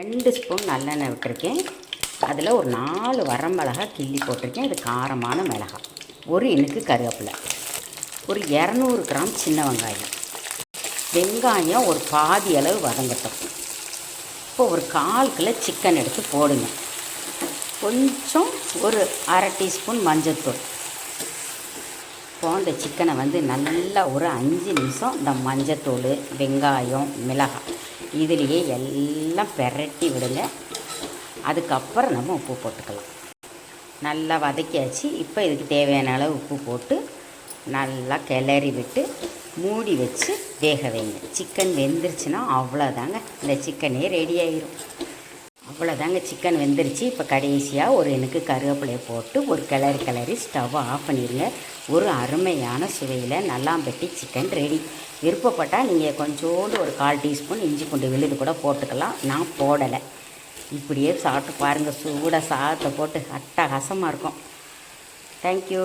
2 spoon நல்லெண்ணெய் விட்டுருக்கேன். அதில் ஒரு 4 வரமிளகா கிள்ளி போட்டிருக்கேன். இது காரமான மிளகாய். ஒரு இனுக்கு கருவேப்பிலை, ஒரு 200 கிராம் சின்ன வெங்காயம். வெங்காயம் ஒரு பாதி அளவு வதங்கட்டும். இப்போ ஒரு 1/4 கிலோ சிக்கன் எடுத்து போடுங்க. கொஞ்சம் ஒரு அரை டீஸ்பூன் மஞ்சள்தூள். இப்போ இந்த சிக்கனை நல்லா ஒரு 5 நிமிஷம் இந்த மஞ்சத்தூள், வெங்காயம், மிளகாய் இதுலேயே எல்லாம் பெரட்டி விடுங்க. அதுக்கப்புறம் நம்ம உப்பு போட்டுக்கலாம். நல்லா வதக்கியாச்சு. இப்போ இதுக்கு தேவையான அளவு உப்பு போட்டு நல்லா கிளறி விட்டு மூடி வச்சு வேக வைங்க. சிக்கன் வெந்துருச்சுன்னா அவ்வளோதாங்க, இந்த சிக்கனே ரெடி ஆகிரும். அவ்வளோதாங்க, சிக்கன் வெந்துருச்சு. இப்போ கடைசியாக ஒரு இனுக்கு கருவேப்பிலையை போட்டு ஒரு கிளறி ஸ்டவ்வை ஆஃப் பண்ணிடுங்க. ஒரு அருமையான சுவையில் நல்லாம்பட்டி சிக்கன் ரெடி. விருப்பப்பட்டால் நீங்கள் கொஞ்சோண்டு ஒரு 1/4 டீஸ்பூன் இஞ்சி பூண்டு விழுது கூட போட்டுக்கலாம். நான் போடலை. இப்படியே சாப்பிட்டு பாருங்கள். சூடாக சாதத்தை போட்டு அட்டகாசமாக இருக்கும். தேங்க்யூ.